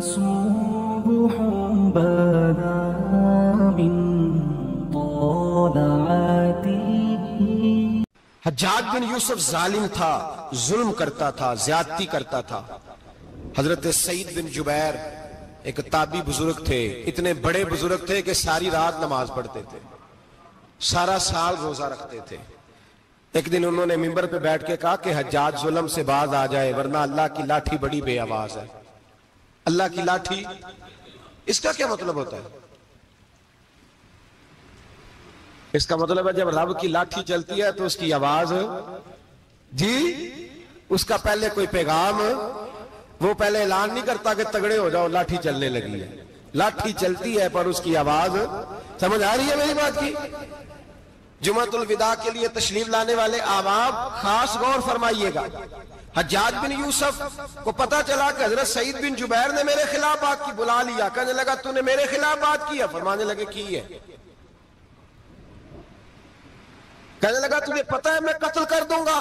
صبح بدا من طلعته۔ حجاج بن یوسف ظالم تھا، ظلم کرتا تھا، زیادتی کرتا تھا۔ حضرت سعید بن جبیر ایک تابعی بزرگ تھے، اتنے بڑے بزرگ تھے کہ ساری رات نماز پڑھتے تھے، سارا سال روزہ رکھتے تھے۔ ایک دن انہوں نے ممبر پہ بیٹھ کے کہا کہ حجاج ظلم سے باز آ جائے ورنہ اللہ کی لاٹھی بڑی بے آواز ہے۔ اللہ کی لاٹھی، اس کا کیا مطلب ہوتا ہے؟ اس کا مطلب ہے جب رب کی لاٹھی چلتی ہے تو اس کی آواز جی، اس کا پہلے کوئی پیغام، وہ پہلے اعلان نہیں کرتا کہ تگڑے ہو جاؤ لاٹھی چلنے لگی ہے، لاٹھی چلتی ہے پر اس کی آواز، سمجھ آ رہی ہے میری بات کی؟ جمعۃ الوداع کے لیے تشریف لانے والے احباب خاص غور فرمائیے گا۔ حجاج بن یوسف کو پتا چلا کہ حضرت سعید بن جبیر نے میرے خلاف بات کی، بلا لیا، کہنے لگا تو نے میرے خلاف بات کی ہے؟ فرمانے لگے کی ہے۔ کہنے لگا تجھے پتا ہے میں قتل کر دوں گا؟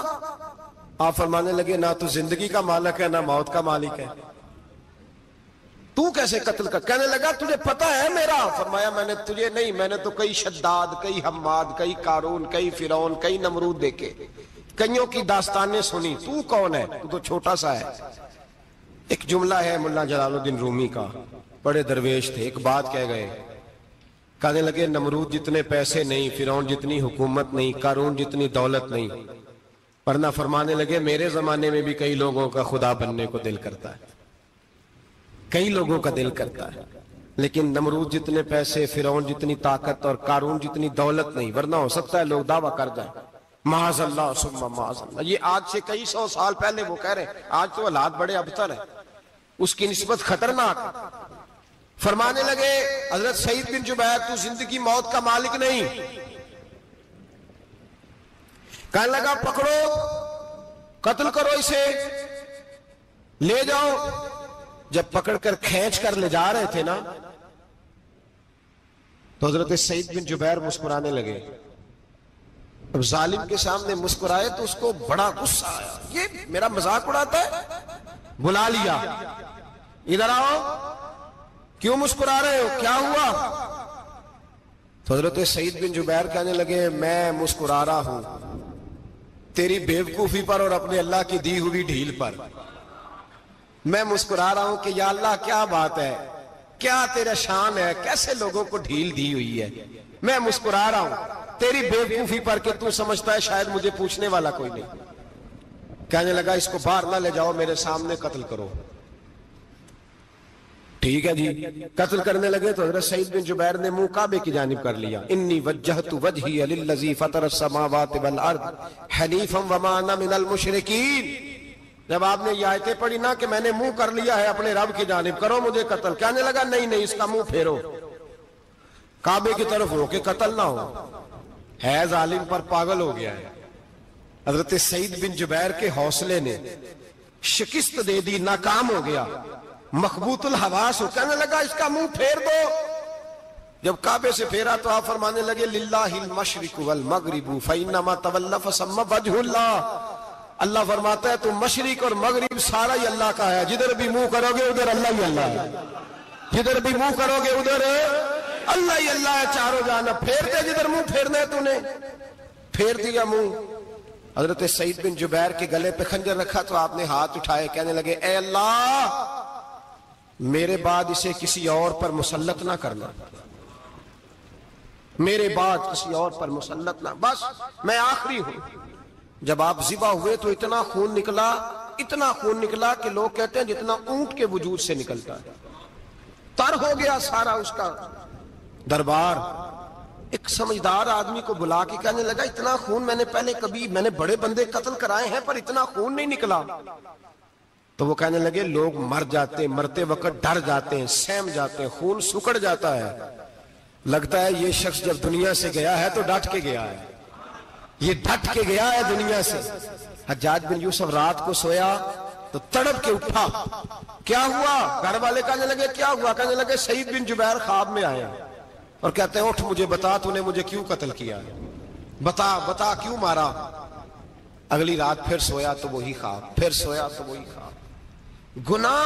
آپ فرمانے لگے نہ تو زندگی کا مالک ہے نہ موت کا مالک ہے، تو کیسے قتل کر؟ کہنے لگا تجھے پتا ہے میرا؟ فرمایا میں نے تجھے نہیں، میں نے تو کئی شداد، کئی حماد، کئی قارون، کئی فرعون، کئی نمرود دیکھے، کئیوں کی داستانیں سنی، تو کون ہے؟ تو چھوٹا سا ہے۔ ایک جملہ ہے مولانا جلال الدین رومی کا، بڑے درویش تھے، ایک بات کہہ گئے، کہنے لگے نمرود جتنے پیسے نہیں، فرعون جتنی حکومت نہیں، قارون جتنی دولت نہیں، ورنہ فرمانے لگے میرے زمانے میں بھی کئی لوگوں کا خدا بننے کو دل کرتا ہے، کئی لوگوں کا دل کرتا ہے، لیکن نمرود جتنے پیسے، فرعون جتنی طاقت اور قارون جتنی دولت نہیں، ورنہ ہو سکتا ہے لوگ دعویٰ کر جائیں معاذ اللہ ثم معاذ اللہ۔ یہ آج سے کئی سو سال پہلے وہ کہہ رہے ہیں، آج تو حالات بڑے ابتر ہیں، اس کی نسبت خطرناک۔ فرمانے لگے حضرت سعید بن جبیر تو زندگی موت کا مالک نہیں۔ کہنے لگا پکڑو، قتل کرو اسے، لے جاؤ۔ جب پکڑ کر کھینچ کر لے جا رہے تھے نا تو حضرت سعید بن جبیر مسکرانے لگے۔ اب ظالم کے سامنے مسکرائے تو اس کو بڑا غصہ آیا، یہ میرا مذاق اڑاتا ہے؟ بلا لیا، ادھر آؤ، کیوں مسکرا رہے ہو، کیا ہوا؟ تو حضرت سعید بن جبیر کہنے لگے میں مسکرا رہا ہوں تیری بیوقوفی پر اور اپنے اللہ کی دی ہوئی ڈھیل پر۔ میں مسکرا رہا ہوں کہ یا اللہ کیا بات ہے، کیا تیرا شان ہے، کیسے لوگوں کو ڈھیل دی ہوئی ہے۔ میں مسکرا رہا ہوں تیری بیوقوفی پر کہ تو سمجھتا ہے شاید مجھے پوچھنے والا کوئی نہیں۔ کہنے لگا اس کو باہر نہ لے جاؤ، میرے سامنے قتل کرو۔ ٹھیک ہے جی، قتل کرنے لگے تو حضرت سعید بن جبیر نے منہ کعبے کی جانب کر لیا، انی وجہت وجہی للذی فطر السماوات والارض حنیفا وما انا من المشرکین۔ جب آپ نے یہ آیتیں پڑھی نا کہ میں نے منہ کر لیا ہے اپنے رب کی جانب، کرو مجھے قتل، کہنے لگا نہیں نہیں، اس کا منہ پھیرو، کعبے کی طرف ہو کہ قتل نہ ہو۔ ہے ظالم پر پاگل ہو گیا ہے۔ حضرت سعید بن جبیر کے حوصلے نے شکست دے دی، ناکام ہو گیا، مخبوط الحواس ہو، کہنے لگا اس کا منہ پھیر دو۔ جب کعبے سے پھیرا تو آپ فرمانے لگے للہ المشرق والمغرب فإنما تولى فثم وجه اللہ۔ اللہ فرماتا ہے تو مشرق اور مغرب سارا ہی اللہ کا ہے، جدھر بھی منہ کرو گے ادھر اللہ ہی اللہ ہے، جدھر بھی منہ کرو گے ادھر اللہ ہی اللہ ہے، چاروں جانب۔ پھیر دے جدھر منہ پھیرنا ہے، تو نے پھیر دیا منہ۔ حضرت سعید بن جبیر کے گلے پہ خنجر رکھا تو آپ نے ہاتھ اٹھائے، کہنے لگے اے اللہ میرے بعد اسے کسی اور پر مسلط نہ کرنا، میرے بعد کسی اور پر مسلط نہ، بس میں آخری ہوں۔ جب آپ ذبح ہوئے تو اتنا خون نکلا کہ لوگ کہتے ہیں جتنا اونٹ کے وجود سے نکلتا ہے، تر ہو گیا سارا اس کا دربار۔ ایک سمجھدار آدمی کو بلا کے کہنے لگا اتنا خون میں نے بڑے بندے قتل کرائے ہیں پر اتنا خون نہیں نکلا۔ تو وہ کہنے لگے لوگ مر جاتے، مرتے وقت ڈر جاتے ہیں، سہم جاتے ہیں، خون سکڑ جاتا ہے، لگتا ہے یہ شخص جب دنیا سے گیا ہے تو ڈٹ کے گیا ہے، یہ ڈٹ کے گیا ہے دنیا سے۔ حجاج بن یوسف رات کو سویا تو تڑپ کے اٹھا، کیا ہوا؟ گھر والے کہنے لگے کیا ہوا؟ کہنے لگے سعید بن جبیر خواب میں آیا اور کہتے ہیں اٹھ مجھے بتا تو نے مجھے کیوں قتل کیا، بتا کیوں مارا۔ اگلی رات پھر سویا تو وہی خواب، پھر سویا تو وہی خواب۔ گناہ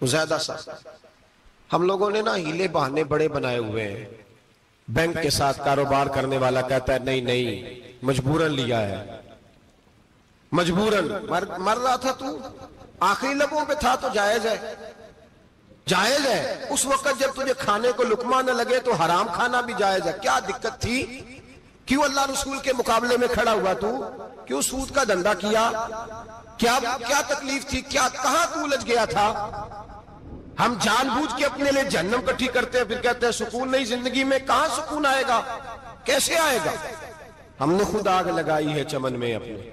زیادہ سا ہم لوگوں نے نا ہیلے بہانے بڑے بنائے ہوئے ہیں. بینک کے ساتھ کاروبار کرنے والا کہتا ہے نہیں نہیں مجبوراً لیا ہے, مجبوراً مر رہا تھا تو, آخری لبوں پہ تھا تو جائز ہے, جائز ہے. اس وقت جب تجھے کھانے کو لقمہ نہ لگے تو حرام کھانا بھی جائز ہے. کیا دقت تھی؟ کیوں اللہ رسول کے مقابلے میں کھڑا ہوا تو؟ کیوں سود کا دھندا کیا؟ کیا تکلیف تھی؟ کہاں تو الجھ گیا تھا؟ ہم جان بوجھ کے اپنے لیے جہنم کٹھی کرتے ہیں, پھر کہتے ہیں سکون نہیں زندگی میں. کہاں سکون آئے گا؟ کیسے آئے گا؟ ہم نے خود آگ لگائی ہے چمن میں اپنے.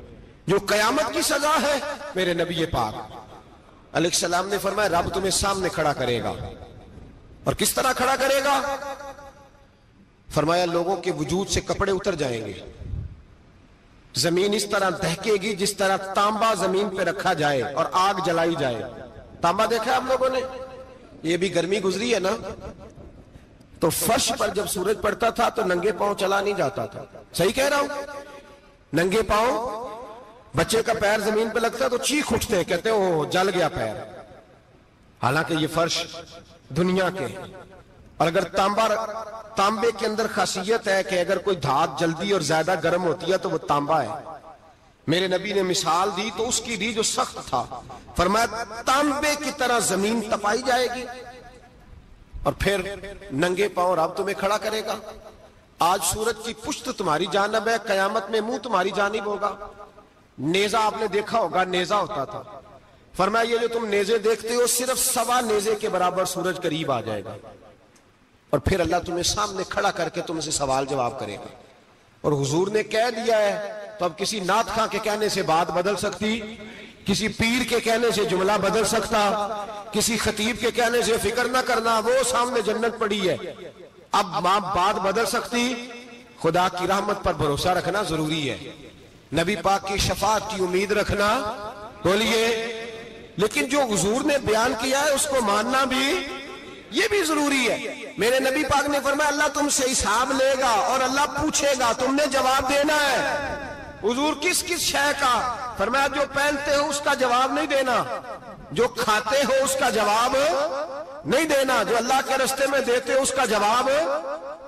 جو قیامت کی سزا ہے, میرے نبی پاک علیہ السلام نے فرمایا رب تمہیں سامنے کھڑا کرے گا. اور کس طرح کھڑا کرے گا؟ فرمایا لوگوں کے وجود سے کپڑے اتر جائیں گے, زمین اس طرح دہکے گی جس طرح تانبا زمین پہ رکھا جائے اور آگ جلائی جائے. تانبا دیکھا آپ لوگوں نے؟ یہ بھی گرمی گزری ہے نا, تو فرش پر جب سورج پڑتا تھا تو ننگے پاؤں چلا نہیں جاتا تھا. صحیح کہہ رہا ہوں؟ ننگے پاؤں, بچے کا پیر زمین پہ لگتا تو چیخ اٹھتے ہیں, کہتے ہیں وہ جل گیا پیر. حالانکہ یہ فرش دنیا کے, اور اگر تانبے کے اندر خاصیت ہے کہ اگر کوئی دھات جلدی اور زیادہ گرم ہوتی ہے تو وہ تانبا ہے. میرے نبی نے مثال دی تو اس کی دی جو سخت تھا, فرمایا تانبے کی طرح زمین تپائی جائے گی اور پھر ننگے پاؤں رب تمہیں کھڑا کرے گا. آج سورج کی پشت تمہاری جانب ہے, قیامت میں منہ تمہاری جانب ہوگا. نیزہ آپ نے دیکھا ہوگا, نیزہ ہوتا تھا. فرمایا یہ جو تم نیزے دیکھتے ہو صرف 1.25 نیزے کے برابر سورج قریب آ جائے گا, اور پھر اللہ تمہیں سامنے کھڑا کر کے تم سے سوال جواب کرے گا. اور حضور نے کہہ دیا ہے تو اب کسی نعت خواں کے کہنے سے بات بدل سکتی, کسی پیر کے کہنے سے جملہ بدل سکتا, کسی خطیب کے کہنے سے فکر نہ کرنا وہ سامنے جنت پڑی ہے, اب بات بدل سکتی. خدا کی رحمت پر بھروسہ رکھنا ضروری ہے, نبی پاک کی شفاعت کی امید رکھنا, بولیے. لیکن جو حضور نے بیان کیا ہے اس کو ماننا بھی یہ بھی ضروری ہے. میرے نبی پاک نے فرمایا اللہ تم سے حساب لے گا اور اللہ پوچھے گا, تم نے جواب دینا ہے. حضور کس کس شے کا؟ فرمایا جو پہنتے ہو اس کا جواب نہیں دینا, جو کھاتے ہو اس کا جواب نہیں دینا, جو اللہ کے رستے میں دیتے ہو اس کا جواب,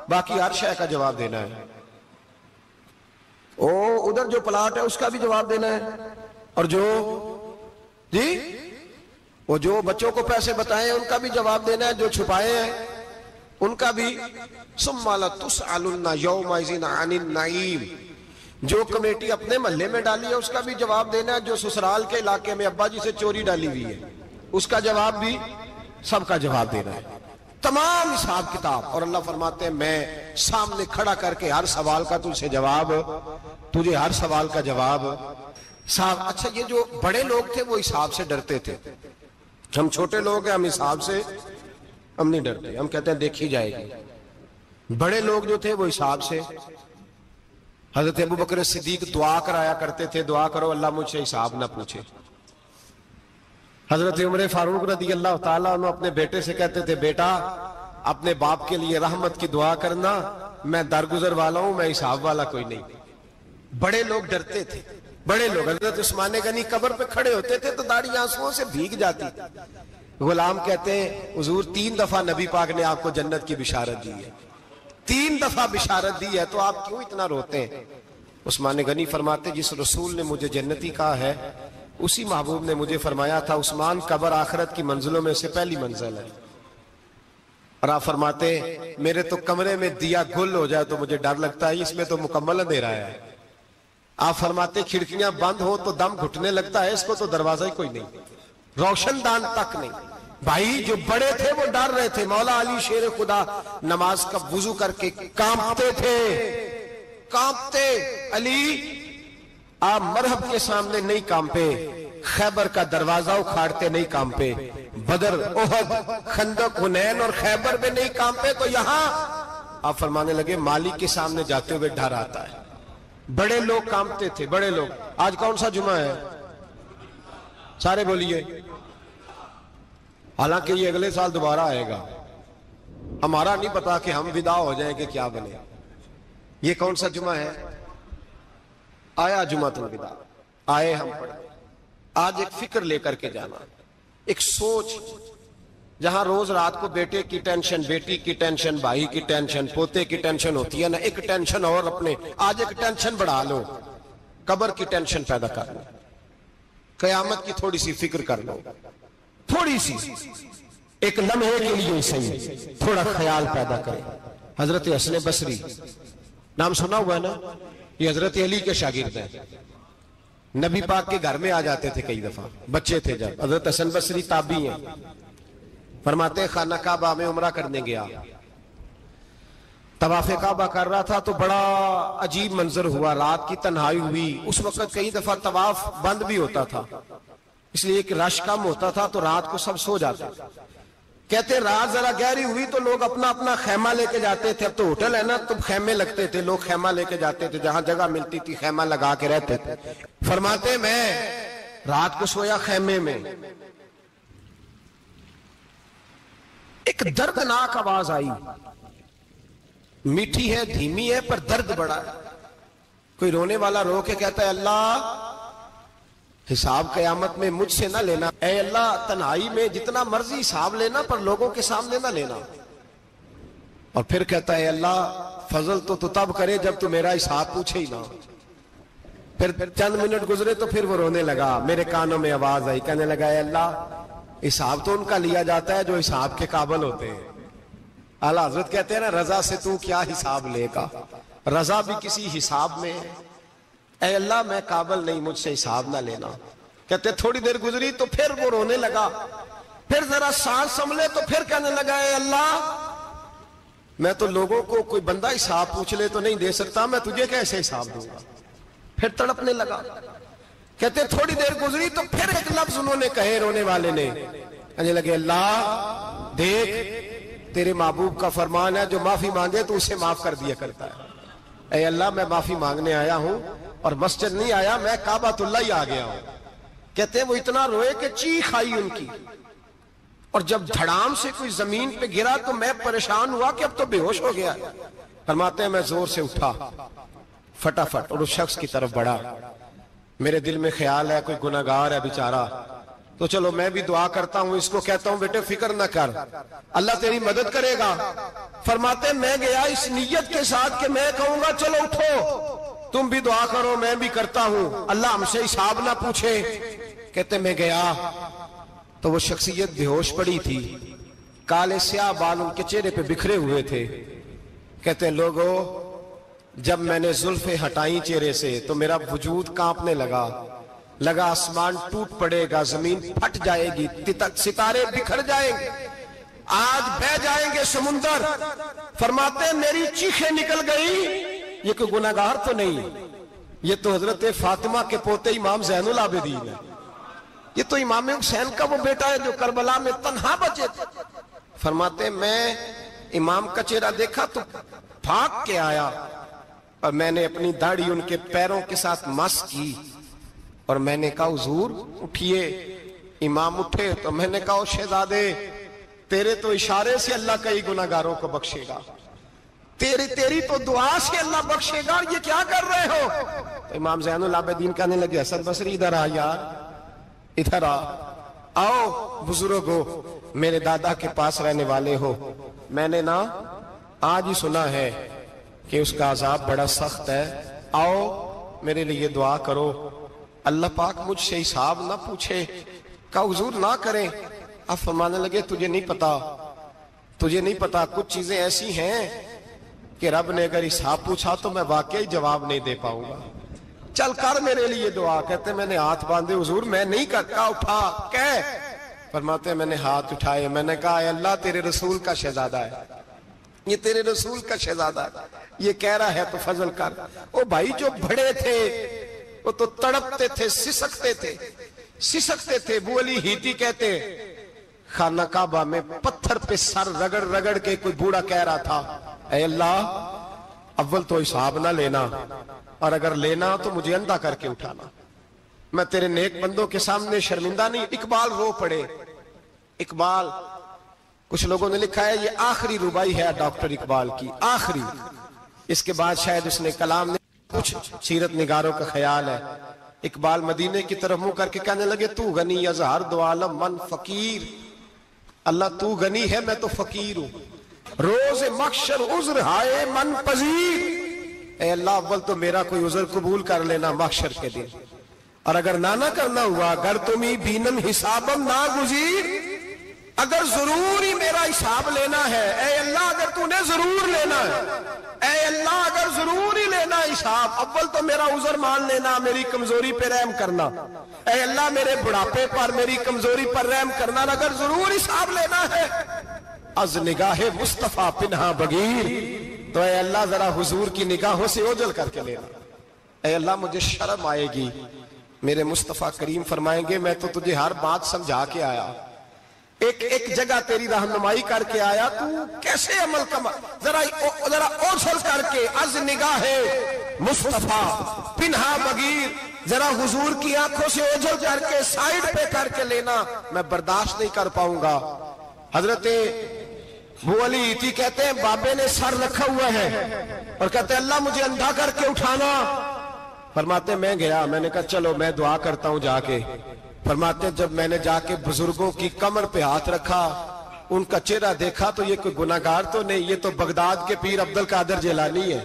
باقی ہر شے کا جواب دینا ہے. ادھر جو پلاٹ ہے اس کا بھی جواب دینا ہے, اور جو بچوں کو پیسے بتائے ان کا بھی جواب دینا ہے, جو چھپائے ہیں ان کا بھی. ثم لتسألن یومئذ عن النعیم, جو کمیٹی اپنے محلے میں ڈالی ہے اس کا بھی جواب دینا ہے, جو سسرال کے علاقے میں ابا جی سے چوری ڈالی ہوئی ہے اس کا جواب بھی, سب کا جواب دینا ہے, تمام حساب کتاب. اور اللہ فرماتے ہیں میں سامنے کھڑا کر کے ہر سوال کا تجھے ہر سوال کا جواب صاحب. اچھا یہ جو بڑے لوگ تھے وہ حساب سے ڈرتے تھے, ہم چھوٹے لوگ ہیں ہم حساب سے ہم نہیں ڈرتے, ہم کہتے ہیں دیکھی جائے گی. بڑے لوگ جو تھے وہ حساب سے. حضرت ابو بکر صدیق دعا کرایا کرتے تھے, دعا کرو اللہ مجھ سے حساب نہ پوچھے. حضرت عمر فاروق رضی اللہ تعالیٰ عنہ اپنے بیٹے سے کہتے تھے بیٹا اپنے باپ کے لیے رحمت کی دعا کرنا, میں درگزر والا ہوں, میں حساب والا کوئی نہیں. بڑے لوگ ڈرتے تھے, بڑے لوگ. حضرت عثمان غنی قبر پہ کھڑے ہوتے تھے تو داڑھی آنسوؤں سے بھیگ جاتی. غلام کہتے ہیں حضور 3 دفعہ نبی پاک نے آپ کو جنت کی بشارت دی ہے, 3 دفعہ بشارت دی ہے, تو آپ کیوں اتنا روتے ہیں؟ عثمان غنی فرماتے جس رسول نے مجھے جنتی کہا ہے اسی محبوب نے مجھے فرمایا تھا عثمان قبر آخرت کی منزلوں میں سے پہلی منزل ہے. اور آپ فرماتے میرے تو کمرے میں دیا گل ہو جائے تو مجھے ڈر لگتا ہے, اس میں تو مکمل اندھیرا ہے. آپ فرماتے کھڑکیاں بند ہو تو دم گھٹنے لگتا ہے, اس کو تو دروازہ ہی کوئی نہیں, روشن دان تک نہیں. بھائی جو بڑے تھے وہ ڈر رہے تھے. مولا علی شیر خدا نماز کا وضو کر کے کانپتے تھے, کانپتے. علی آپ مرحب کے سامنے نہیں کانپے, خیبر کا دروازہ اکھاڑتے نہیں کانپے, بدر احد خندق حنین اور خیبر میں نہیں کانپے, تو یہاں آپ فرمانے لگے مالک کے سامنے جاتے ہوئے ڈر آتا ہے. بڑے لوگ کانپتے تھے, بڑے لوگ. آج کون سا جمعہ ہے؟ سارے بولیے. حالانکہ یہ اگلے سال دوبارہ آئے گا, ہمارا نہیں پتا کہ ہم ودا ہو جائیں کہ کیا بنے. یہ کون سا جمعہ ہے؟ آیا جمعہ الوداع, آئے ہم پڑھے. آج ایک فکر لے کر کے جانا, ایک سوچ جہاں روز رات کو بیٹے کی ٹینشن، بیٹی کی ٹینشن، بھائی کی ٹینشن، پوتے کی ٹینشن ہوتی ہے نا، ایک ٹینشن اور اپنے آج ایک ٹینشن بڑھا لو، قبر کی ٹینشن پیدا کر لو، قیامت کی تھوڑی سی فکر کر لو، تھوڑی سی ایک لمحے کے لیے صحیح تھوڑا خیال پیدا کرے۔ حضرت حسن بصری نام سنا ہوا ہے نا، یہ حضرت علی کے شاگرد ہیں، نبی پاک کے گھر میں آ جاتے تھے کئی دفعہ، بچے تھے جب۔ حضرت حسن بصری تابعی ہیں، فرماتے خانہ کعبہ میں عمرہ کرنے گیا، طواف کعبہ کر رہا تھا تو بڑا عجیب منظر ہوا، رات کی تنہائی ہوئی، اس وقت کئی دفعہ طواف بند بھی ہوتا تھا، اس لیے کہ رش کم ہوتا تھا تو رات کو سب سو جاتے۔ کہتے رات ذرا گہری ہوئی تو لوگ اپنا اپنا خیمہ لے کے جاتے تھے، اب تو ہوٹل ہے نا تو خیمے لگتے تھے، لوگ خیمہ لے کے جاتے تھے، جہاں جگہ ملتی تھی خیمہ لگا کے رہتے تھے۔ فرماتے میں رات کو سویا خیمے میں، ایک دردناک آواز آئی، میٹھی ہے دھیمی ہے پر درد بڑا ہے، کوئی رونے والا رو کے کہتا ہے اللہ حساب قیامت میں مجھ سے نہ لینا، اے اللہ تنہائی میں جتنا مرضی حساب لینا پر لوگوں کے سامنے نہ لینا۔ اور پھر کہتا ہے اللہ فضل تو تب کرے جب تو میرا حساب پوچھے ہی نہ۔ پھر چند منٹ گزرے تو پھر وہ رونے لگا، میرے کانوں میں آواز آئی، کہنے لگا اے اللہ حساب تو ان کا لیا جاتا ہے جو حساب کے قابل ہوتے ہیں۔ اعلیٰ حضرت کہتے ہیں نا رضا سے تو کیا حساب لے گا، رضا بھی کسی حساب میں ہے۔ اے اللہ میں قابل نہیں، مجھ سے حساب نہ لینا۔ کہتے تھوڑی دیر گزری تو پھر وہ رونے لگا، پھر ذرا سانس سنبھلے تو پھر کہنے لگا اے اللہ میں تو لوگوں کو کوئی بندہ حساب پوچھ لے تو نہیں دے سکتا، میں تجھے کیسے حساب دوں گا۔ پھر تڑپنے لگا۔ کہتے تھوڑی دیر گزری تو پھر ایک لفظ انہوں نے کہے رونے والے نے، کہنے لگے اللہ دیکھ تیرے محبوب کا فرمان ہے جو معافی مانگے تو اسے معاف کر دیا کرتا ہے۔ اے اللہ میں معافی مانگنے آیا ہوں اور مسجد نہیں آیا، میں کعبۃ اللہ ہی آ گیا ہوں۔ کہتے ہیں وہ اتنا روئے کہ چیخ آئی ان کی، اور جب دھڑام سے کوئی زمین پہ گرا تو میں پریشان ہوا کہ اب تو بے ہوش ہو گیا۔ فرماتے ہیں میں زور سے اٹھا فٹافٹ اور اس شخص کی طرف بڑھا، میرے دل میں خیال ہے کوئی گناہگار ہے بیچارہ، تو چلو میں بھی دعا کرتا ہوں، اس کو کہتا ہوں بیٹے فکر نہ کر اللہ تیری مدد کرے گا۔ فرماتے میں گیا اس نیت کے ساتھ کہ میں کہوں گا چلو اٹھو تم بھی دعا کرو میں بھی کرتا ہوں، اللہ ہم سے حساب نہ پوچھے۔ کہتے میں گیا تو وہ شخصیت بے ہوش پڑی تھی، کالے سیاہ بال ان کے چہرے پہ بکھرے ہوئے تھے۔ کہتے ہیں لوگوں جب میں نے زلفیں ہٹائیں چہرے سے تو میرا وجود کانپنے لگا آسمان ٹوٹ پڑے گا، زمین پھٹ جائے گی، ستارے بکھر جائیں گے، آج بہہ جائیں گے سمندر۔ فرماتے ہیں میری چیخیں نکل گئی، یہ کوئی گناہگار تو نہیں، یہ تو حضرت فاطمہ کے پوتے امام زین العابدین ہے، یہ تو امام حسین کا وہ بیٹا ہے جو کربلا میں تنہا بچے تھے۔ فرماتے ہیں میں امام کا چہرہ دیکھا تو بھاگ کے آیا اور میں نے اپنی داڑھی ان کے پیروں کے ساتھ مس کی اور میں نے کہا حضور اٹھئے۔ امام اٹھے تو میں نے کہا شہزادے تیرے تو اشارے سے اللہ کئی گناہگاروں کو بخشے گا، تیری تو دعا سے اللہ بخشے گا، یہ کیا کر رہے ہو؟ تو امام زین العابدین کہنے لگے حسن بصری ادھر آ یار، ادھر آؤ بزرگو، میرے دادا کے پاس رہنے والے ہو، میں نے نا آج ہی سنا ہے کہ اس کا عذاب بڑا سخت ہے، آؤ میرے لیے دعا کرو، اللہ پاک مجھ سے حساب نہ پوچھے۔ کہا حضور نہ کریں۔ اب فرمانے لگے تجھے نہیں پتا کچھ چیزیں ایسی ہیں کہ رب نے اگر حساب پوچھا تو میں واقعی جواب نہیں دے پاؤں گا، چل کر میرے لیے دعا۔ کہتے میں نے ہاتھ باندھے حضور میں نہیں کرتا، اٹھا کہہ۔ فرماتے میں نے ہاتھ اٹھائے، میں نے کہا اے اللہ تیرے رسول کا شہزادہ ہے، یہ تیرے رسول کا شہزادہ ہے، یہ کہہ رہا ہے تو فضل کر۔ وہ بھائی جو بڑے تھے وہ تو تڑپتے تھے، سسکتے تھے۔ ابو علی ہیتی کہتے خانہ کعبہ میں پتھر پہ سر رگڑ رگڑ کے کوئی بوڑھا کہہ رہا تھا اے اللہ اول تو حساب نہ لینا، اور اگر لینا تو مجھے اندھا کر کے اٹھانا، میں تیرے نیک بندوں کے سامنے شرمندہ نہیں۔ اقبال رو پڑے، اقبال کچھ لوگوں نے لکھا ہے یہ آخری ربائی ہے ڈاکٹر اقبال کی، آخری، اس کے بعد شاید اس نے کلام نے کچھ سیرت نگاروں کا خیال ہے۔ اقبال مدینے کی طرف منہ کر کے کہنے لگے تو غنی از ہر دو عالم من فقیر، اللہ تو غنی ہے میں تو فقیر ہوں، روز محشر عذر ہائے من پذیر، اے اللہ اول تو میرا کوئی عذر قبول کر لینا محشر کے دن، اور اگر نہ کرنا ہوا اگر تمہیں بینم حسابم نہ گزیر، اگر ضرور ہی میرا حساب لینا ہے، اے اللہ اگر تو نے ضرور لینا ہے، اے اللہ اگر ضرور ہی لینا حساب، اول تو میرا عذر مان لینا، میری کمزوری پہ رحم کرنا، اے اللہ میرے بڑھاپے پر میری کمزوری پر رحم کرنا، اگر ضرور حساب لینا ہے از نگاہ مصطفیٰ پنہا بغیر، تو اے اللہ ذرا حضور کی نگاہوں سے اوجھل کر کے لینا، اے اللہ مجھے شرم آئے گی، میرے مصطفیٰ کریم فرمائیں گے میں تو تجھے ہر بات سمجھا کے آیا، ایک جگہ تیری رہنمائی کر کے آیا، تو کیسے عمل کما، ذرا اوجھل کر کے از نگاہ مصطفیٰ پنہا بغیر، ذرا حضور کی آنکھوں سے اوجھل کر کے سائیڈ پہ کر کے لینا، میں برداشت نہیں کر پاؤں گا۔ حضرت ابو علی ایتی کہتے ہیں بابے نے سر رکھا ہوا ہے اور کہتے ہیں اللہ مجھے اندھا کر کے اٹھانا، فرماتے میں گیا، میں نے کہا چلو میں دعا کرتا ہوں جا کے، فرماتے جب میں نے جا کے بزرگوں کی کمر پہ ہاتھ رکھا، ان کا چہرہ دیکھا تو یہ کوئی گناہگار تو نہیں، یہ تو بغداد کے پیر عبد القادر جیلانی ہے،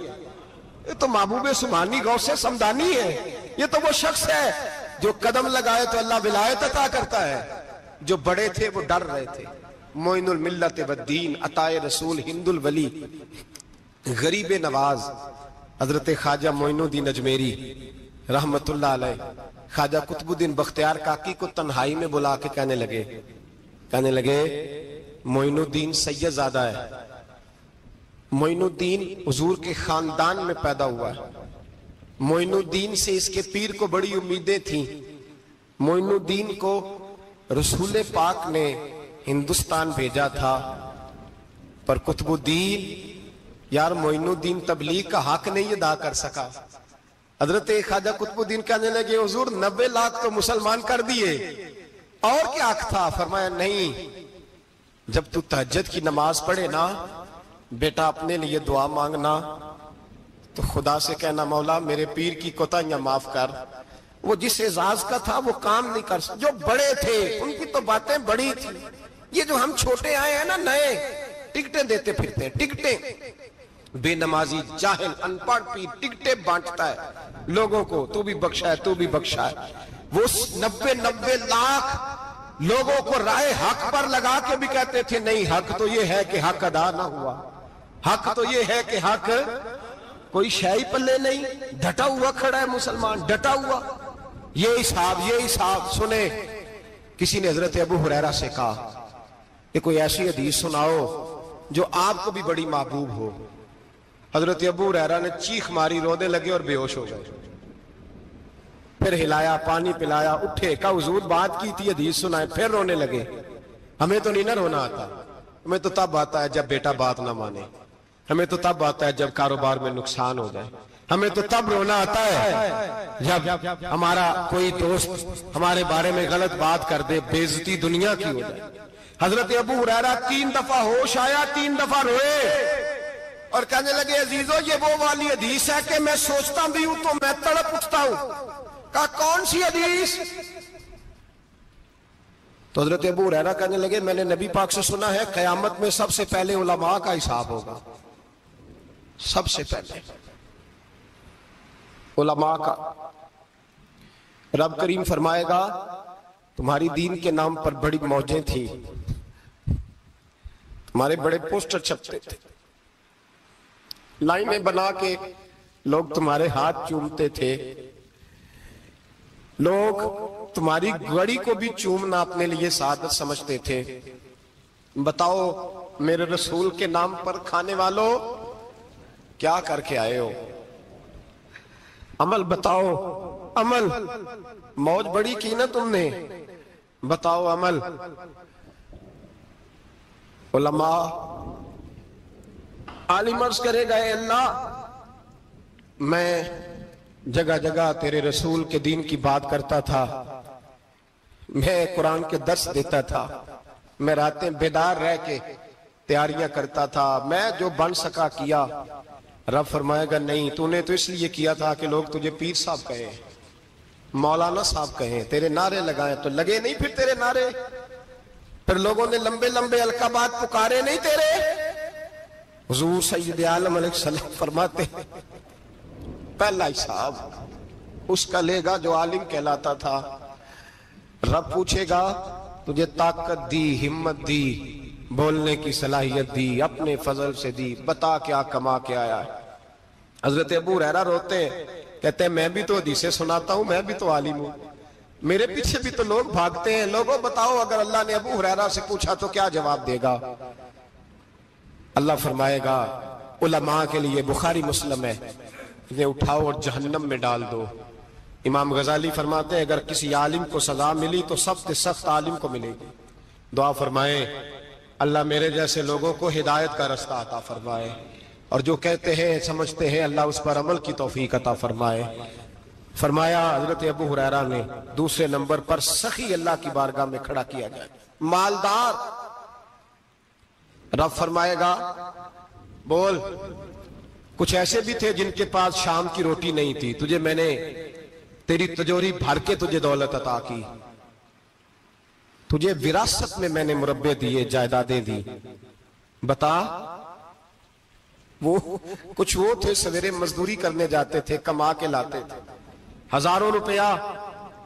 یہ تو محبوب سبحانی غوث سمدانی ہے، یہ تو وہ شخص ہے جو قدم لگائے تو اللہ ولایت عطا کرتا ہے۔ جو بڑے تھے وہ ڈر رہے تھے، معین الملت والدین، عطائے رسول، ہند الولی، غریب نواز حضرت خواجہ معین الدین اجمیری رحمت اللہ علیہ، خواجہ قطب الدین بختیار کاکی کو تنہائی میں بلا کے کہنے لگے معین الدین سید زادہ ہے، معین الدین حضور کے خاندان میں پیدا ہوا ہے، معین الدین سے اس کے پیر کو بڑی امیدیں تھیں، معین الدین کو رسول پاک نے ہندوستان بھیجا تھا، پر قطب الدین یار معین الدین تبلیغ کا حق نہیں ادا کر سکا۔ حضرت خواجہ قطب الدین کہنے لگے حضور 90 لاکھ تو مسلمان کر دیے، اور کیا حق تھا؟ فرمایا نہیں، جب تو تہجد کی نماز پڑھے نا بیٹا اپنے لیے دعا مانگنا تو خدا سے کہنا مولا میرے پیر کی کوتاہیاں معاف کر، وہ جس اعزاز کا تھا وہ کام نہیں کر سکتا، جو بڑے تھے ان کی تو باتیں بڑی تھی، یہ جو ہم چھوٹے آئے ہیں نا نئے، ٹکٹیں دیتے پھرتے ہیں، ٹکٹیں، بے نمازی جاہل ان پڑھ پیر ٹکٹیں بانٹتا ہے لوگوں کو، تو بھی بخشا ہے تو بھی بخشا ہے، وہ 90 لاکھ لوگوں کو رائے حق پر لگا کے بھی کہتے تھے نہیں حق تو یہ ہے کہ حق ادا نہ ہوا، حق تو یہ ہے کہ حق، کوئی شاہی پلے نہیں، ڈٹا ہوا کھڑا ہے مسلمان، ڈٹا ہوا، یہ حساب سنے۔ کسی نے حضرت ابو ہریرہ سے کہا کہ کوئی ایسی حدیث سناؤ جو آپ کو بھی بڑی محبوب ہو، حضرت ابو ہریرہ نے چیخ ماری، رونے لگے اور بے ہوش ہو گئے، پھر ہلایا پانی پلایا، اٹھے، کہا حضور بات کی تھی حدیث سنائے، پھر رونے لگے۔ ہمیں تو نہیں نہ رونا آتا، ہمیں تو تب آتا ہے جب بیٹا بات نہ مانے، ہمیں تو تب آتا ہے جب کاروبار میں نقصان ہو جائے، ہمیں تو تب رونا آتا ہے جب ہمارا کوئی دوست ہمارے بارے میں غلط بات کر دے، بے عزتی دنیا کی ہو جائے۔ حضرت ابو ہریرہ 3 دفعہ ہوش آیا، 3 دفعہ روئے اور کہنے لگے عزیزو یہ وہ والی حدیث ہے کہ میں سوچتا بھی ہوں تو میں تڑپ اٹھتا ہوں۔ کہا کون سی حدیث؟ تو حضرت ابو ہریرہ کہنے لگے میں نے نبی پاک سے سنا ہے قیامت میں سب سے پہلے علماء کا حساب ہوگا، سب سے پہلے علماء کا۔ رب کریم فرمائے گا تمہاری دین کے نام پر بڑی موجیں تھیں، تمہارے بڑے پوسٹر چھپتے تھے، لائنیں بنا کے لوگ تمہارے ہاتھ چومتے تھے، لوگ تمہاری گڑی کو بھی چومنا اپنے لیے سعادت سمجھتے تھے۔ بتاؤ میرے رسول کے نام پر کھانے والوں کیا کر کے آئے ہو؟ عمل بتاؤ، عمل، موج بڑی کی نا تم نے، بتاؤ عمل۔ علماء عالم عرض کرے گا اے اللہ میں جگہ جگہ تیرے رسول کے دین کی بات کرتا تھا، میں قرآن کے درس دیتا تھا، میں راتیں بیدار رہ کے تیاریاں کرتا تھا، میں جو بن سکا کیا۔ رب فرمائے گا نہیں، تو نے تو اس لیے کیا تھا کہ لوگ تجھے پیر صاحب کہیں، مولانا صاحب کہیں، تیرے نعرے لگائیں، تو لگے نہیں پھر تیرے نعرے۔ پھر لوگوں نے لمبے لمبے القابات پکارے نہیں تیرے. حضور سید عالم علیہ السلام فرماتے ہیں پہلا حساب اس کا لے گا جو عالم کہلاتا تھا. رب پوچھے گا تجھے طاقت دی، ہمت دی، بولنے کی صلاحیت دی، اپنے فضل سے دی، بتا کیا کما کے آیا ہے. حضرت ابو ہریرہ روتے ہیں، کہتے ہیں میں بھی تو حدیثیں سناتا ہوں، میں بھی تو عالم ہوں، میرے پیچھے بھی تو لوگ بھاگتے ہیں. لوگوں بتاؤ اگر اللہ نے ابو ہریرہ سے پوچھا تو کیا جواب دے گا؟ اللہ فرمائے گا علماء کے لیے بخاری مسلم ہے، انہیں اٹھاؤ اور جہنم میں ڈال دو. امام غزالی فرماتے ہیں اگر کسی عالم کو سزا ملی تو سخت سخت عالم کو ملے گی. دعا فرمائیں اللہ میرے جیسے لوگوں کو ہدایت کا رستہ عطا فرمائے، اور جو کہتے ہیں سمجھتے ہیں اللہ اس پر عمل کی توفیق عطا فرمائے. فرمایا حضرت ابو ہریرہ نے دوسرے نمبر پر سخی اللہ کی بارگاہ میں کھڑا کیا جائے، مالدار. رب فرمائے گا بول کچھ ایسے بھی تھے جن کے پاس شام کی روٹی نہیں تھی، تجھے میں نے تیری تجوری بھر کے تجھے دولت عطا کی، تجھے وراثت میں میں نے مربے دیے، جائیدادیں دی. بتا وہ کچھ وہ تھے سویرے مزدوری کرنے جاتے تھے، کما کے لاتے تھے، ہزاروں روپیہ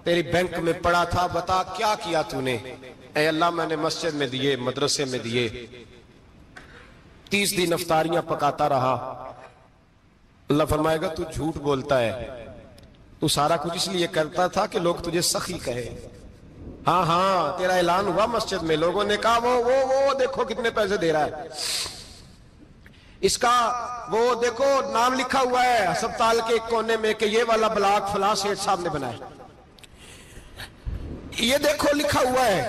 تیری بینک میں پڑا تھا، بتا کیا کیا تو نے؟ اے اللہ میں نے مسجد میں دیے، مدرسے میں دیے، 30 دن افطاریاں پکاتا رہا. اللہ فرمائے گا تو جھوٹ بولتا ہے، تو سارا کچھ اس لیے کرتا تھا کہ لوگ تجھے سخی کہے. ہاں ہاں تیرا اعلان ہوا مسجد میں، لوگوں نے کہا وہ دیکھو کتنے پیسے دے رہا ہے، اس کا وہ دیکھو نام لکھا ہوا ہے ہسپتال کے ایک کونے میں کہ یہ والا بلاک فلاں سیٹھ صاحب نے بنایا، یہ دیکھو لکھا ہوا ہے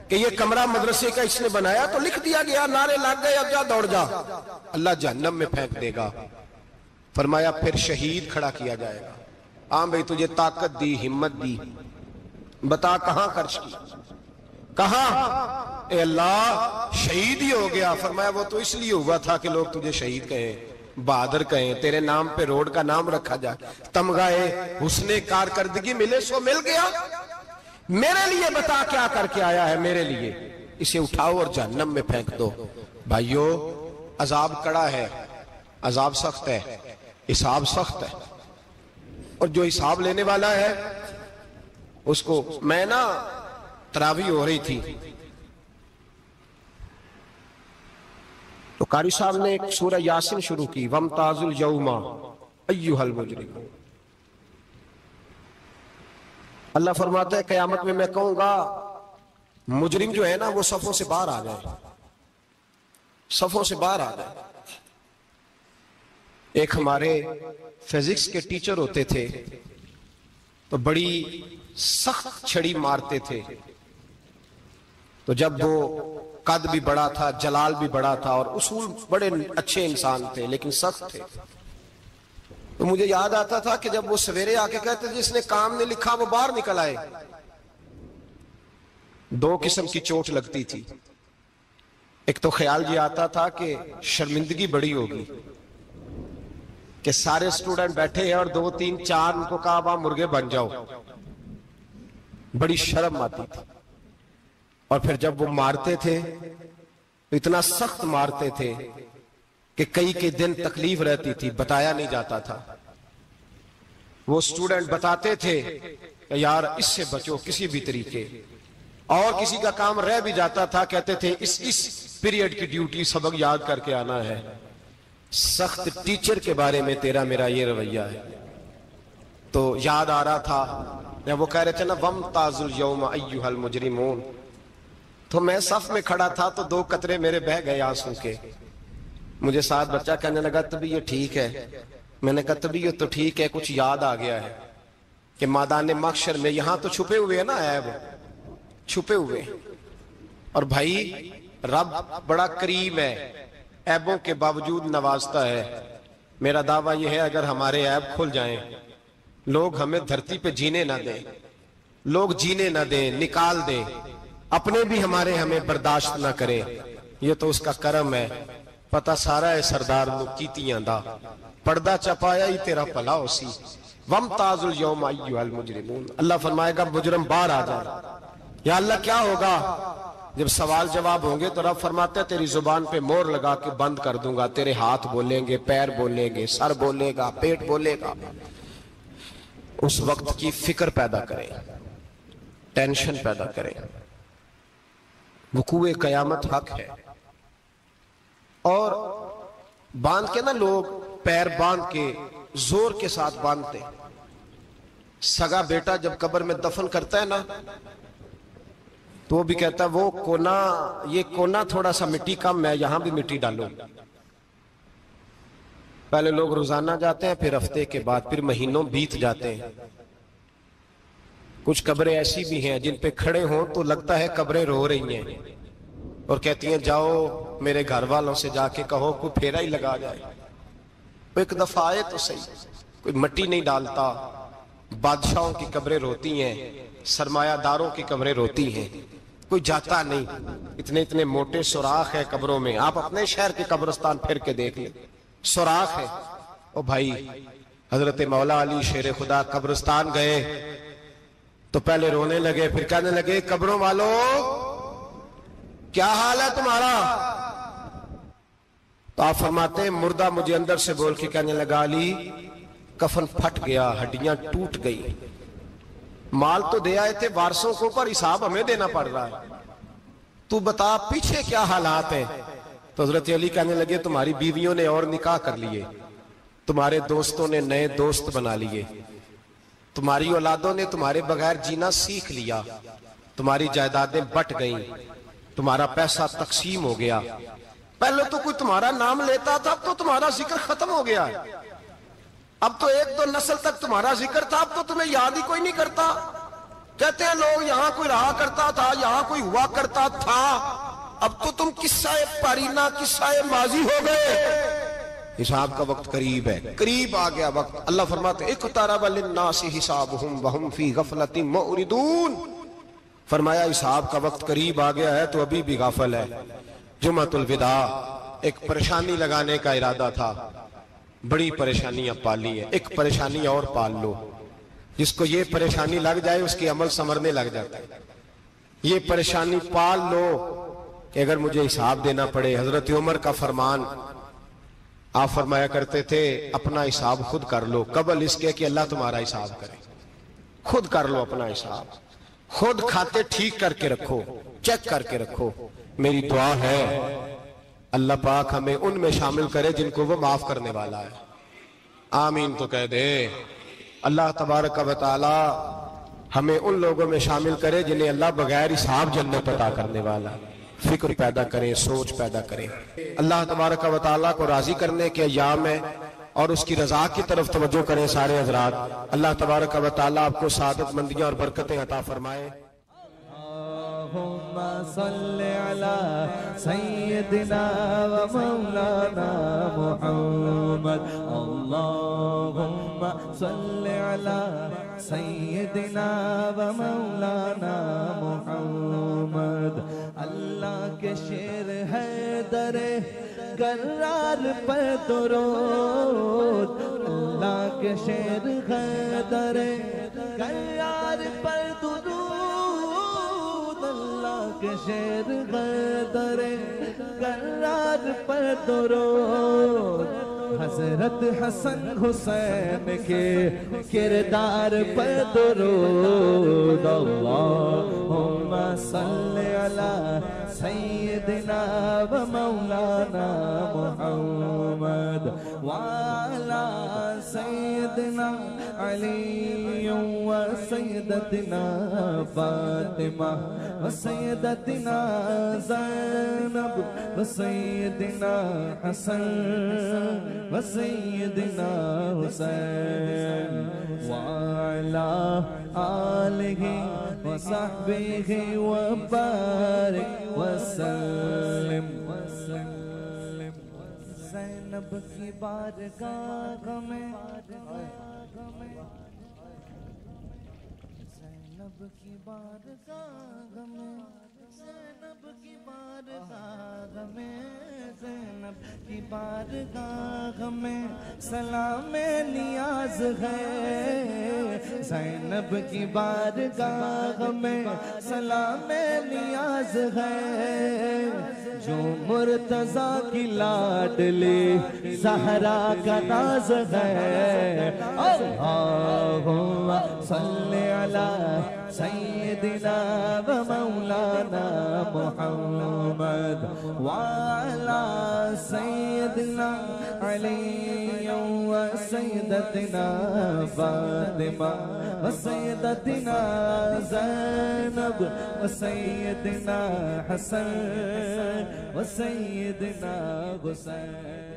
کہ یہ کمرہ مدرسے کا اس نے بنایا، تو لکھ دیا گیا، نعرے لگ گئے، اب جا دوڑ جا. اللہ جہنم میں پھینک دے گا. فرمایا پھر شہید کھڑا کیا جائے گا. ہاں بھئی تجھے طاقت دی، ہمت دی، بتا کہاں خرچ کی، کہاں؟ اے اللہ شہید ہی ہو گیا. فرمایا وہ تو اس لیے ہوا تھا کہ لوگ تجھے شہید کہیں، بہادر کہیں، تیرے نام پہ روڈ کا نام رکھا جائے، تمغہ حسن کارکردگی ملے سو مل گیا. میرے لیے بتا کیا کر کے آیا ہے میرے لیے، اسے اٹھاؤ اور جہنم میں پھینک دو. بھائیو عذاب کڑا ہے، عذاب سخت ہے، حساب سخت ہے، اور جو حساب لینے والا ہے اس کو میں نا تراویح ہو رہی تھی تو قاری صاحب نے ایک سورہ یاسین شروع کی، وَامْتَازُ الْيَوْمَ أَيُّهَا الْمُجْرِمُونَ. اللہ فرماتا ہے قیامت میں کہوں گا مجرم جو ہے نا وہ صفوں سے باہر آ جائے، صفوں سے باہر آ جائے. ایک ہمارے فزکس کے ٹیچر ہوتے تھے تو بڑی سخت چھڑی مارتے تھے، تو جب وہ قد بھی بڑا تھا، جلال بھی بڑا تھا، اور اصول بڑے اچھے انسان تھے لیکن سخت تھے، تو مجھے یاد آتا تھا کہ جب وہ سویرے آ کے کہتے جس نے کام نہیں لکھا وہ باہر نکل آئے. 2 قسم کی چوٹ لگتی تھی. ایک تو خیال یہ آتا تھا کہ شرمندگی بڑی ہوگی کہ سارے سٹوڈنٹ بیٹھے ہیں اور 2 3 4 ان کو کہا وہاں مرغے بن جاؤ، بڑی شرم آتی تھی. اور پھر جب وہ مارتے تھے تو اتنا سخت مارتے تھے کہ کئی کے دن تکلیف رہتی تھی، بتایا نہیں جاتا تھا. وہ سٹوڈنٹ بتاتے تھے کہ یار اس سے بچو کسی بھی طریقے، اور کسی کا کام رہ بھی جاتا تھا کہتے تھے اس پیریڈ کی ڈیوٹی سبق یاد کر کے آنا ہے. سخت ٹیچر کے بارے میں تیرا میرا یہ رویہ ہے. تو یاد آ رہا تھا جب وہ کہہ رہے تھے نا وَامْتَازُ الْيَوْمَ أَيُّهَا الْمُجْرِمُونَ، تو میں صف میں کھڑا تھا تو 2 قطرے میرے بہہ گئے آنسوں کے. مجھے ساتھ بچہ کہنے لگا طبیعت ٹھیک ہے، میں نے کہا طبیعت تو ٹھیک ہے، کچھ یاد آ گیا ہے کہ میدان محشر میں یہاں تو چھپے ہوئے ہیں نا عیب، چھپے ہوئے. اور بھائی رب بڑا کریم ہے، عیبوں کے باوجود نوازتا ہے. میرا دعویٰ یہ ہے اگر ہمارے عیب کھل جائیں، لوگ ہمیں دھرتی پہ جینے نہ دیں، لوگ جینے نہ دیں، نکال دیں، اپنے بھی ہمیں برداشت نہ کریں، یہ تو اس کا کرم ہے. پتہ سارا ہے سردار نو کیتیاں دا، پردہ چپایا ہی تیرا پلا ہو سی. وَامْتَازُ الْيَوْمَ أَيُّهَا الْمُجْرِمُونَ. اللہ فرمائے گا مجرم باہر آ جائے. یا اللہ کیا ہوگا؟ جب سوال جواب ہوں گے تو رب فرماتا ہے تیری زبان پہ مور لگا کے بند کر دوں گا، تیرے ہاتھ بولیں گے، پیر بولیں گے، سر بولے گا، پیٹ بولے گا۔ اس وقت کی فکر پیدا کریں، ٹینشن پیدا کریں۔ وقوع قیامت حق ہے، اور باندھ کے نا لوگ پیر باندھ کے زور کے ساتھ باندھتے۔ سگا بیٹا جب قبر میں دفن کرتا ہے نا تو وہ بھی کہتا ہے وہ کونا، یہ کونا تھوڑا سا مٹی کم ہے، یہاں بھی مٹی ڈالو۔ پہلے لوگ روزانہ جاتے ہیں، پھر ہفتے کے بعد، پھر مہینوں بیت جاتے ہیں۔ کچھ قبریں ایسی بھی ہیں جن پہ کھڑے ہوں تو لگتا ہے قبریں رو رہی ہیں اور کہتی ہیں جاؤ میرے گھر والوں سے جا کے کہو کوئی پھیرا ہی لگا جائے۔ ایک دفعہ آئے تو صحیح، کوئی مٹی نہیں ڈالتا۔ بادشاہوں کی قبریں روتی ہیں، سرمایہ داروں کی قبریں روتی ہیں، کوئی جاتا نہیں۔ اتنے اتنے موٹے سوراخ ہے قبروں میں، آپ اپنے شہر کے قبرستان پھر کے دیکھ لیں، سوراخ ہے۔ او بھائی، حضرت مولا علی شیر خدا قبرستان گئے تو پہلے رونے لگے، پھر کہنے لگے قبروں والوں کیا حال ہے تمہارا؟ تو آپ فرماتے ہیں مردہ مجھے اندر سے بول کے کہنے لگا علی کفن پھٹ گیا، ہڈیاں ٹوٹ گئی، مال تو دے آئے تھے وارثوں کو پر حساب ہمیں دینا پڑ رہا ہے، تو بتا پیچھے کیا حالات ہیں؟ تو حضرت علی کہنے لگے تمہاری بیویوں نے اور نکاح کر لیے، تمہارے دوستوں نے نئے دوست بنا لیے، تمہاری اولادوں نے تمہارے بغیر جینا سیکھ لیا، تمہاری جائیدادیں بٹ گئیں، تمہارا پیسہ تقسیم ہو گیا۔ پہلے تو کوئی تمہارا نام لیتا تھا، اب تو تمہارا ذکر ختم ہو گیا، اب تو ایک دو نسل تک تمہارا ذکر تھا، اب تو تمہیں یاد ہی کوئی نہیں کرتا۔ کہتے ہیں لوگ یہاں کوئی رہا کرتا تھا، یہاں کوئی ہوا کرتا تھا، اب تو تم قصہ پارینہ، قصہ ماضی ہو گئے۔ حساب کا وقت قریب ہے، قریب آ گیا وقت۔ اللہ فرماتے ہیں اقترب للناس حسابهم وهم فی غفلۃ معرضون، فرمایا حساب کا وقت قریب آ گیا ہے تو ابھی بھی غافل ہے۔ جمعۃ الوداع ایک پریشانی لگانے کا ارادہ تھا، بڑی پریشانیاں پالی ہیں، ایک پریشانی اور پال لو۔ جس کو یہ پریشانی لگ جائے اس کی عمل سمرنے لگ جاتا ہے۔ یہ پریشانی پال لو کہ اگر مجھے حساب دینا پڑے۔ حضرت عمر کا فرمان، آپ فرمایا کرتے تھے اپنا حساب خود کر لو قبل اس کے کہ اللہ تمہارا حساب کرے۔ خود کر لو اپنا حساب، خود کھاتے ٹھیک کر کے رکھو، چیک کر کے رکھو۔ میری دعا ہے اللہ پاک ہمیں ان میں شامل کرے جن کو وہ معاف کرنے والا ہے۔ آمین تو کہہ دے۔ اللہ تبارک و تعالی ہمیں ان لوگوں میں شامل کرے جنہیں اللہ بغیر حساب جنت عطا کرنے والا ہے۔ فکر پیدا کریں، سوچ پیدا کریں۔ اللہ تبارک و تعالیٰ کو راضی کرنے کے ایام ہے اور اس کی رضا کی طرف توجہ کریں سارے حضرات۔ اللہ تبارک و تعالیٰ آپ کو سعادت مندیاں اور برکتیں عطا فرمائے۔ اللہم صل علی سیدنا و مولانا محمد، اللہم صل علی سیدنا و مولانا محمد۔ اللہ کے شیر ہے در کرار پر درود، اللہ کے شیر ہے در کرار پر درود، اللہ کے شیر ہے در کرار پر درود۔ حضرت حسن حسین کے کردار پر درود، اللہم صل علی سیدنا و مولانا محمد وعلی سیدنا علی و سیدتنا فاطمہ و سیدتنا زینب و سیدنا حسن و سیدنا حسین وعلی آلہ و صحبہ و بارک وسلم۔ زینب کی بارگاہ میں، زینب کی بارگاہ میں، زینب کی بارگاہ میں، زینب کی بارگاہ میں سلام نیاز ہے، زینب کی بارگاہ میں سلام نیاز ہے، جو مرتضیٰ کی لاڈلی زہرا کا ناز ہے۔ اللہم صلی علی سیدنا و مولانا محمد وعلی سیدنا علی و سیدتنا فاطمہ و سیدتنا زینب و سیدنا حسن و سیدنا حسین۔